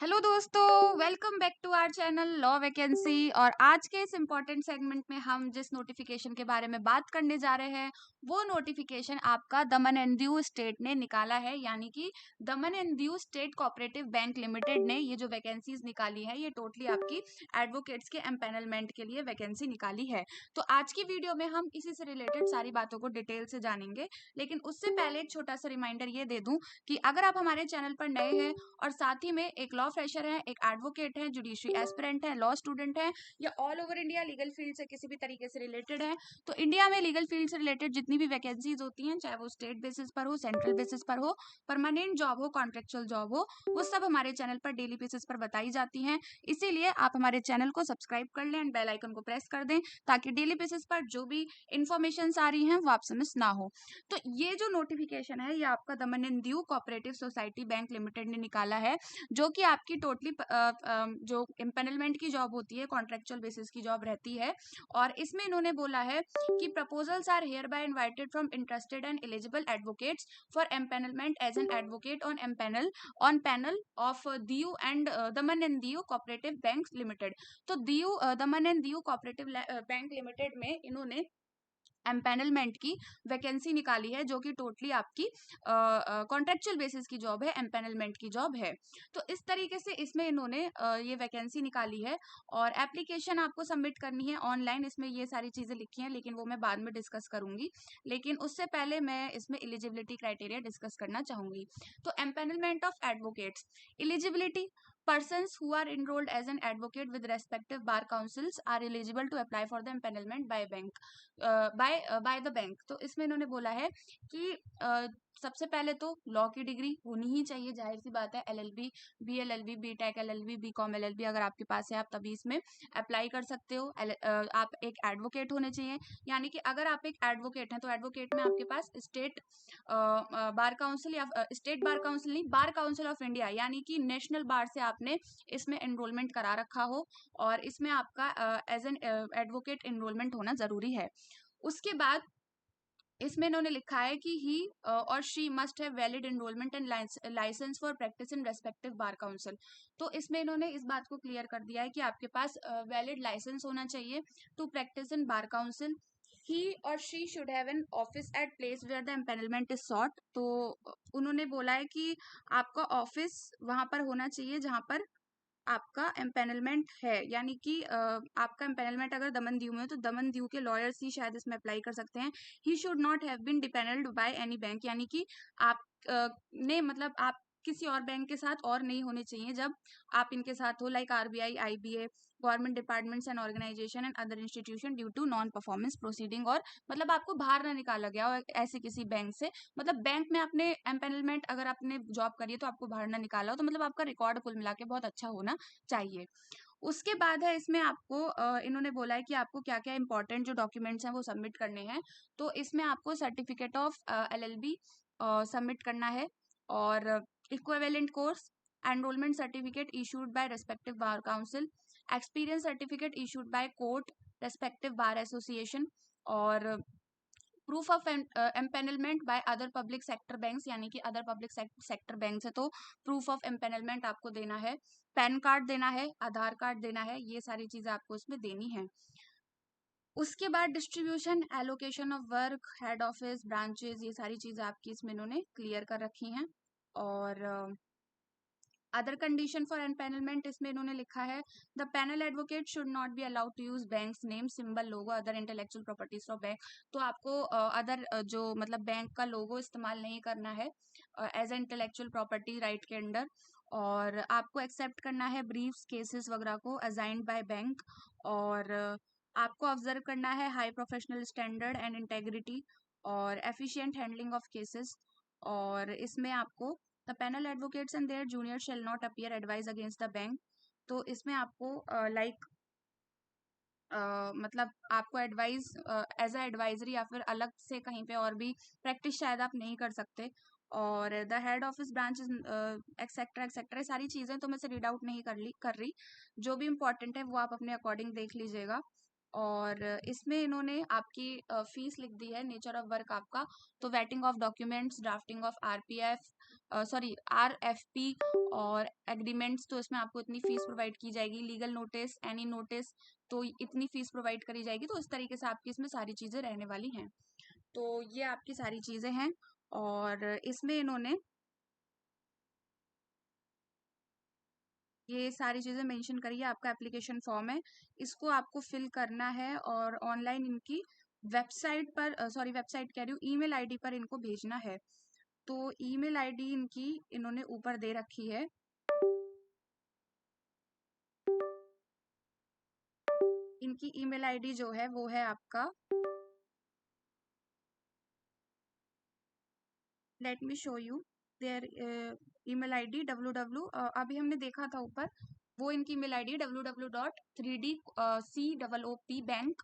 Hello दोस्तों, welcome back to our channel law vacancy. और आज के इस इम्पोर्टेंट सेगमेंट में हम जिस नोटिफिकेशन के बारे में बात करने जा रहे हैं वो नोटिफिकेशन आपका दमन एंड दीव स्टेट ने निकाला है, यानी कि दमन and Diu state cooperative bank limited ने ये जो वैकेंसीज निकाली है ये टोटली आपकी एडवोकेट्स के एम्पेनलमेंट के लिए वैकेंसी निकाली है। तो आज की वीडियो में हम इसी से रिलेटेड सारी बातों को डिटेल से जानेंगे, लेकिन उससे पहले एक छोटा सा रिमाइंडर ये दे दूं कि अगर आप हमारे चैनल पर नए हैं और साथ ही में एक लॉ फ्रेशर है, एक एडवोकेट है, जुडिशरी एस्पिरेंट है, लॉ स्टूडेंट है, या all over India legal field से किसी भी तरीके से रिलेटेड है, तो इंडिया में लीगल फील्ड से रिलेटेड जितनी भी वैकेंसीज होती हैं, चाहे वो स्टेट बेसिस पर हो, सेंट्रल बेसिस पर हो, परमानेंट जॉब हो, कॉन्ट्रेक्चुअल जॉब हो, वो सब हमारे चैनल पर डेली बेसिस पर बताई जाती हैं। इसीलिए आप हमारे चैनल को सब्सक्राइब कर लें एंड बेल आइकन को प्रेस कर दें ताकि डेली बेसिस पर जो भी इंफॉर्मेशन आ रही हैं वो आपसे मिस ना हो। तो ये जो नोटिफिकेशन है ये आपका दमन and Diu cooperative society bank limited ने निकाला है, जो कि आपकी टोटली जो एम्पेनलमेंट की जॉब होती है, कॉन्ट्रेक्चुअल बेसिस की जॉब रहती है। और इसमें इन्होंने बोला है कि proposals are here by invited from interested and eligible advocates for empanelment as an advocate on panel of Diu and Daman and Diu cooperative bank limited. तो Diu Daman and Diu cooperative bank limited में इन्होंने एम्पेनलमेंट की वैकेंसी निकाली है, जो कि टोटली आपकी कॉन्ट्रेक्चुअल बेसिस की जॉब है, एम्पेनलमेंट की जॉब है। तो इस तरीके से इसमें इन्होंने ये वैकेंसी निकाली है और एप्लीकेशन आपको सबमिट करनी है ऑनलाइन। इसमें ये सारी चीजें लिखी हैं लेकिन वो मैं बाद में डिस्कस करूंगी, लेकिन उससे पहले मैं इसमें एलिजिबिलिटी क्राइटेरिया डिस्कस करना चाहूंगी। तो empanelment of advocates eligibility, persons who are enrolled as an advocate with respective bar councils are eligible to apply for the empanelment by bank by the bank. तो इसमें इन्होंने बोला है कि सबसे पहले तो लॉ की डिग्री होनी ही चाहिए, जाहिर सी बात है। LLB, BLLB, BTech LLB, BCom LLB अगर आपके पास है आप तभी इसमें अप्लाई कर सकते हो। आप एक एडवोकेट होने चाहिए, यानी कि अगर आप एक एडवोकेट हैं तो एडवोकेट में आपके पास स्टेट बार काउंसिल या स्टेट बार काउंसिल नहीं, बार काउंसिल ऑफ इंडिया यानी कि नेशनल बार से आपने इसमें एनरोलमेंट करा रखा हो और इसमें आपका एज एन एडवोकेट एनरोलमेंट होना जरूरी है। उसके बाद इसमें इन्होंने लिखा है कि ही और she must have valid enrolment and licence for practice in respective bar council. तो इसमें इन्होंने इस बात को क्लियर कर दिया है कि आपके पास वैलिड लाइसेंस होना चाहिए to practice in bar council. He और she should have an office at place where the empanelment is sought. तो उन्होंने बोला है कि आपका ऑफिस वहां पर होना चाहिए जहां पर आपका एम्पेनलमेंट है, यानी कि आपका एम्पेनलमेंट अगर दमन दीव में हो तो दमन दीव के लॉयर्स ही शायद इसमें अप्लाई कर सकते हैं। He should not have been dependent by any bank, यानी कि आप ने मतलब आप किसी और बैंक के साथ और नहीं होने चाहिए जब आप इनके साथ हो, like RBI, IBA, government departments and organisation and other institution due to non performance proceeding. और मतलब आपको बाहर ना निकाला गया हो ऐसे किसी बैंक से, मतलब बैंक में आपने एम्पेनलमेंट अगर आपने जॉब करी है तो आपको बाहर ना निकाला हो, तो मतलब आपका रिकॉर्ड कुल मिला के बहुत अच्छा होना चाहिए। उसके बाद है इसमें आपको इन्होंने बोला है कि आपको क्या क्या इंपॉर्टेंट जो डॉक्यूमेंट्स हैं वो सबमिट करने हैं। तो इसमें आपको सर्टिफिकेट ऑफ एलएलबी सबमिट करना है और equivalent course, enrolment certificate issued by respective bar council, experience certificate issued by court respective bar association, और proof of empanelment by other public sector banks, यानी कि अदर पब्लिक सेक्टर बैंक है तो proof of empanelment आपको देना है, pan card देना है, आधार कार्ड देना है, ये सारी चीजें आपको इसमें देनी है। उसके बाद distribution, allocation of work, head office, branches, ये सारी चीजें आपकी इसमें इन्होंने क्लियर कर रखी हैं। और अदर कंडीशन फॉर एम्पेनलमेंट इसमें इन्होंने लिखा है the panel advocate should not be allowed to use banks name, symbol, logo, other intellectual properties of bank. तो आपको अदर जो मतलब बैंक का लोगो इस्तेमाल नहीं करना है as a intellectual property right के अंडर। और आपको एक्सेप्ट करना है ब्रीफ्स, केसेस वगैरह को असाइंड बाय बैंक। और आपको ऑब्जर्व करना है high professional standard and integrity और एफिशिएंट हैंडलिंग ऑफ केसेस। और इसमें आपको the panel advocates and their junior shall not appear advise against the bank. तो इसमें आपको मतलब आपको एडवाइस एज अ एडवाइजरी या फिर अलग से कहीं पे और भी प्रैक्टिस शायद आप नहीं कर सकते। और the head office branch etcetera etcetera, सारी चीजें तो मैं से रीड आउट नहीं कर रही, जो भी इम्पोर्टेंट है वो आप अपने अकॉर्डिंग देख लीजिएगा। और इसमें इन्होंने आपकी फीस लिख दी है, नेचर ऑफ वर्क आपका, तो waiting of documents, drafting of RFP और एग्रीमेंट्स, तो इसमें आपको इतनी फीस प्रोवाइड की जाएगी। लीगल नोटिस, एनी नोटिस, तो इतनी फीस प्रोवाइड करी जाएगी। तो इस तरीके से आपकी इसमें सारी चीज़ें रहने वाली हैं। तो ये आपकी सारी चीज़ें हैं और इसमें इन्होंने ये सारी चीज़ें मेंशन करी है। आपका एप्लीकेशन फॉर्म है, इसको आपको फिल करना है और ऑनलाइन इनकी वेबसाइट पर, सॉरी वेबसाइट कह रही हूँ, ईमेल आईडी पर इनको भेजना है। तो ईमेल आईडी इनकी इन्होंने ऊपर दे रखी है। इनकी ईमेल आईडी जो है वो है आपका, let me show you there email ID www, अभी हमने देखा था ऊपर, वो इनकी ईमेल आईडी www.3dcoop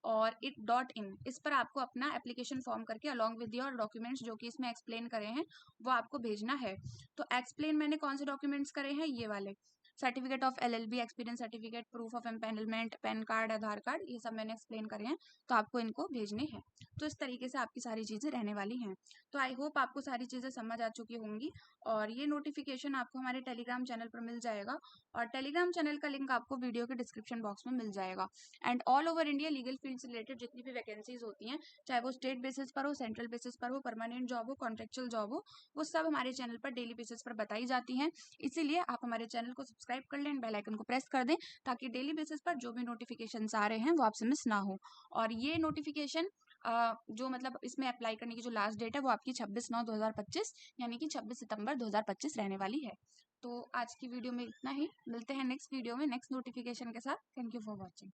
और it.in। इस पर आपको अपना एप्लीकेशन फॉर्म करके अलॉन्ग विद योर डॉक्यूमेंट्स जो कि इसमें एक्सप्लेन करे हैं वो आपको भेजना है। तो एक्सप्लेन मैंने कौन से डॉक्यूमेंट्स करे हैं, ये वाले, certificate of LLB, experience certificate, proof of empanelment, pan card, Aadhaar card, ये सब मैंने एक्सप्लेन करे हैं, तो आपको इनको भेजने हैं। तो इस तरीके से आपकी सारी चीज़ें रहने वाली हैं। तो आई होप आपको सारी चीज़ें समझ आ चुकी होंगी और ये नोटिफिकेशन आपको हमारे टेलीग्राम चैनल पर मिल जाएगा और टेलीग्राम चैनल का लिंक आपको वीडियो के डिस्क्रिप्शन बॉक्स में मिल जाएगा। And all over India legal field से रिलेटेड जितनी भी वैकेंसीज होती हैं, चाहे वो स्टेट बेसिस पर हो, सेंट्रल बेसिस पर हो, परमानेंट जॉब हो, कॉन्ट्रेक्चुअल जॉब हो, वो सब हमारे चैनल पर डेली बेसिस पर बताई जाती हैं। इसीलिए आप हमारे चैनल को सब्सक्राइब कर लें, बेल आइकन को प्रेस कर दें ताकि डेली बेसिस पर जो भी नोटिफिकेशंस आ रहे हैं वो आपसे मिस ना हो। और ये नोटिफिकेशन जो मतलब इसमें अप्लाई करने की जो लास्ट डेट है वो आपकी 26/9/2025 यानी कि 26 सितंबर 2025 रहने वाली है। तो आज की वीडियो में इतना ही, मिलते हैं नेक्स्ट वीडियो में नेक्स्ट नोटिफिकेशन के साथ। Thank you for watching.